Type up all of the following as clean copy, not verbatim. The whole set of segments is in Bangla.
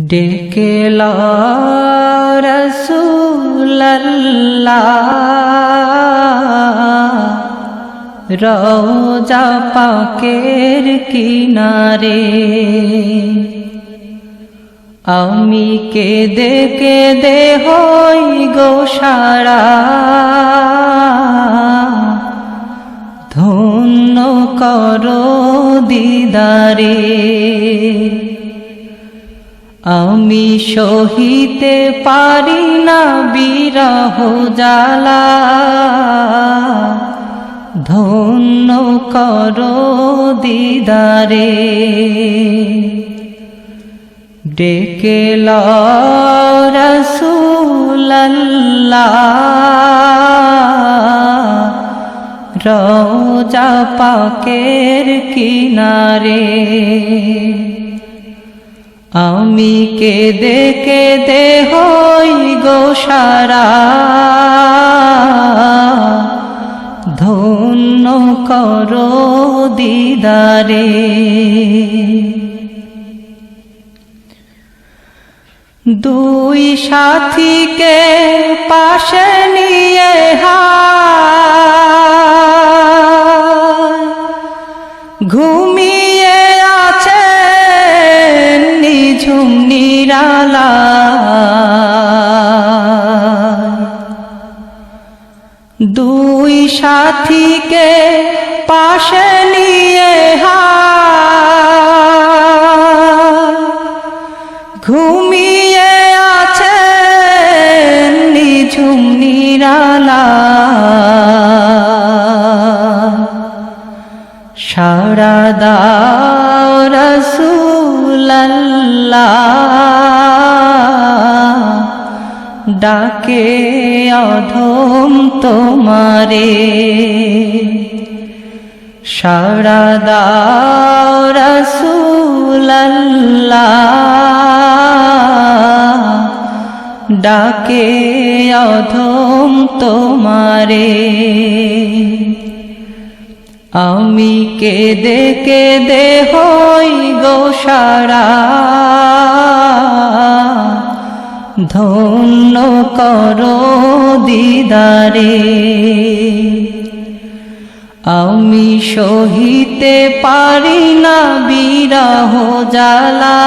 ডেকে লা রাসূলুল্লাহ রওজা পাকের কিনারে। আমি কেঁদে কেঁদে হই গো সারা, ধন্য করো দিদারে। আমি সহিতে পারি না বিরহ জ্বালা, ধন্য করো দিদারে। ডেকে লও রাসূলুল্লাহ রওজা পাকের কিনারে। আমি কেঁদে কেঁদে হই গো সারা, ধন্য করো দিদারে। দুই সাথীকে পাশে নিয়ে ঘুমিয়ে আছেন নিঝুম নিরালায়। দুই সাথীকে পাশে নিয়ে ঘুমিয়ে আছেন নিঝুম নিরালায়। সাড়া দাও রাসূলুল্লাহ ডাকে অধম তোমারে। সাড়া দাও রাসূলুল্লাহ ডাকে অধম তোমারে। আমি কেঁদে কেঁদে হই গো সারা, ধন্য করো দিদারে। আমি সহিতে পারি না বিরহ জ্বালা,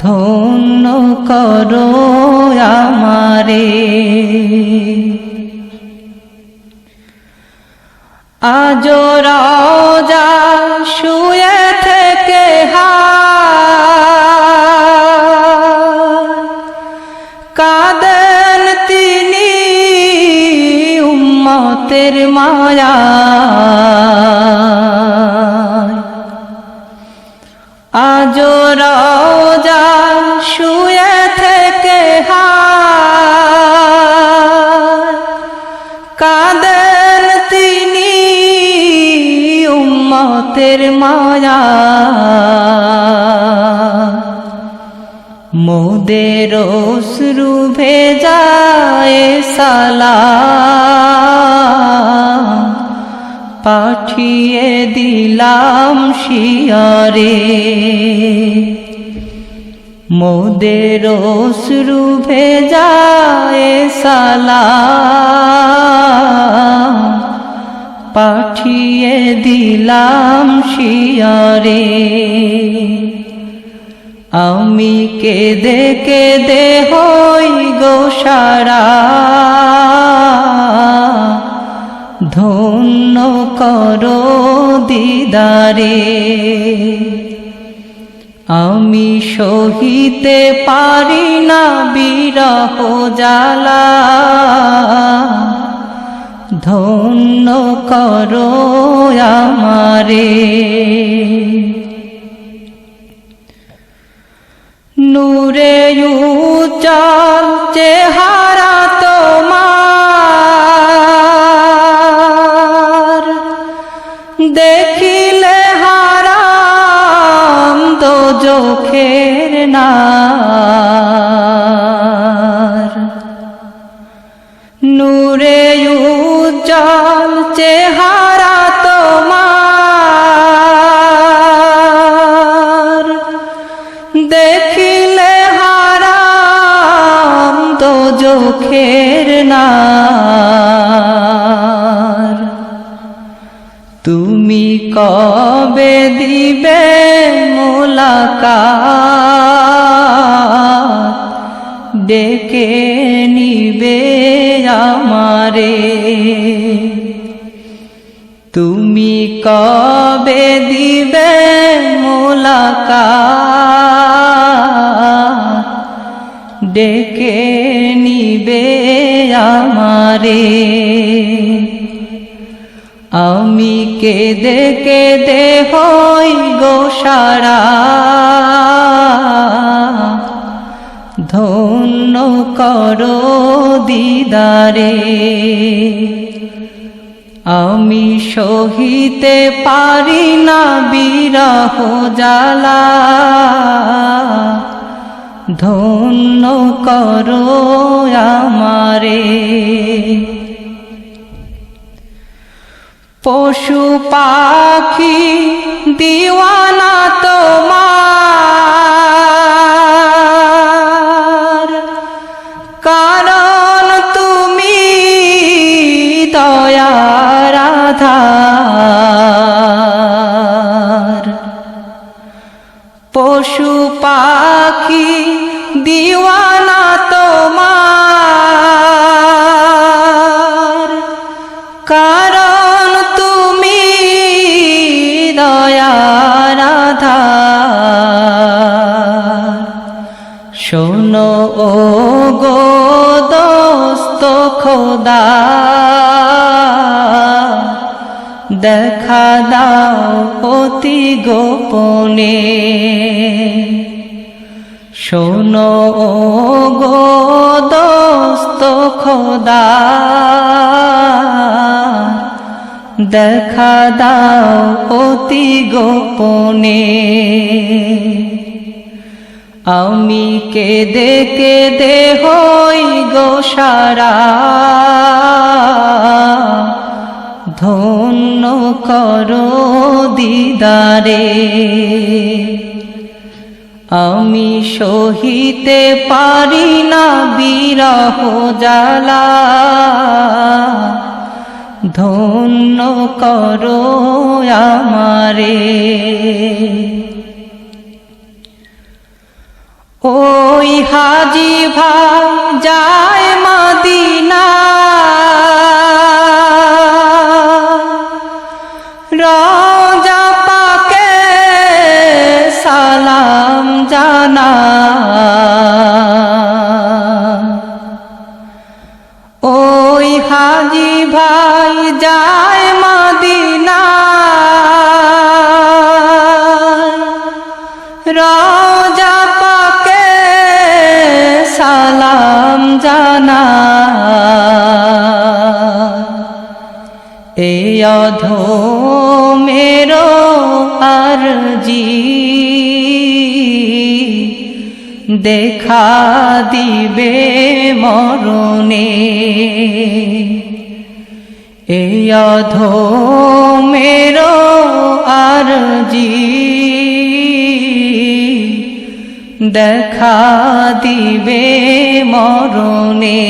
ধন্য করো আমারে। আজ রওজা শুয়ে থেকে কাঁদেন তিনি উম্মতের মায়ায়। আজ রওজা শুয়ে থেকে কাঁদেন তিনি উম্মতের মায়ায়। মোদের অশ্রু ভেজায় সালাম পাঠিয়ে দিলাম শিয়রে। মোদের অশ্রু ভেজায় সালাম পাঠিয়ে দিলাম শিয়রে। আমি কেঁদে কেঁদে হই গো সারা, ধন্য করো দিদারে। আমি সহিতে পারি না বিরহ জ্বালা, ধন্য করো আমারে। নূরে উজ্জ্বল চেহারা তোমার, দেখিলে হারাম দোজখের নার। নূরে উজ্জ্বল চেহারা তোমার, দেখিলে হারাম দোজখের নার। তুমি কবে দিবে মোলাকাত, ডেকে নিবে আমারে। তুমি কবে দিবে মোলাকাত, ডেকে নিবে আমারে। আমি কেঁদে কেঁদে হই গো সারা, ধন্য করো দিদারে। আমি সহিতে পারি না বিরহ জ্বালা, ধন্য করো আমারে। পশু পাখি দিওয়ানা তোমার, কারণ তুমি দয়ার আধার। পশু পাখি দিওয়ানা তোমার, কারণ তুমি দয়ার আধার। শোনো ও গো দোস্ত খোদা, দেখা দাও অতি গোপনে। শোনো ও গো দোস্ত খোদা, দেখা দাও অতি গোপনে। আমি কেঁদে কেঁদে হই গো সারা, ধন্য করো দিদারে। আমি সহিতে পারি না বিরহ জ্বালা, ধন্য করো আমারে। ওই হাজি ভাই যায় মদিনা, রওজা পাকে সালাম জানা। ওই হাজি ভাই যায় মদিনা, রওজা পাকে সালাম জানা। এই অধমেরো আরজি, দেখা দিবে মরণে। এই অধমেরো আরজি, দেখা দিবে মরণে।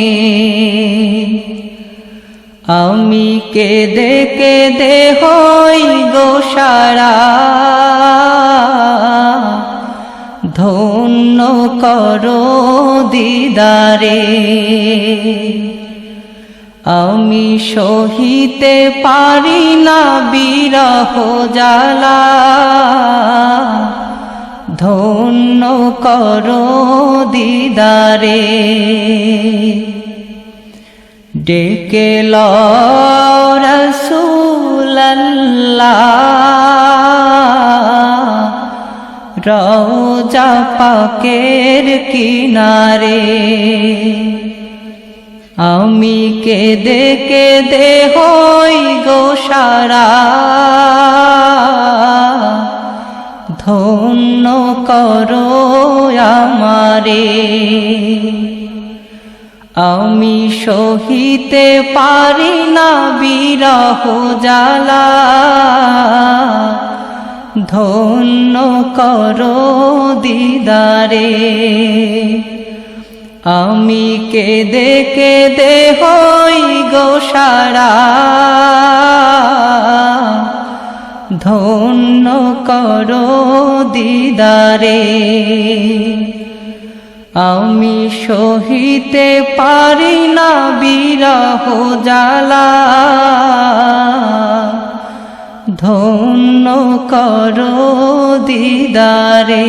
আমি কেঁদে কেঁদে হই গো সারা, ধন্য করো দিদারে। আমি সহিতে পারি না বিরহ জ্বালা, ধন্য করো দিদারে। ডেকে লও রাসূলুল্লাহ, রওজা পাকের কিনারে। আমি কেঁদে কেঁদে হই গো সারা, ধন্য করো আমারে। আমি সহিতে পারি না বিরহ জ্বালা, ধন্য করো দিদারে। আমি কেঁদে কেঁদে হই গো সারা, ধন্য করো দিদারে। আমি সহিতে পারি না বিরহ জ্বালা, ধন্য করো দিদারে।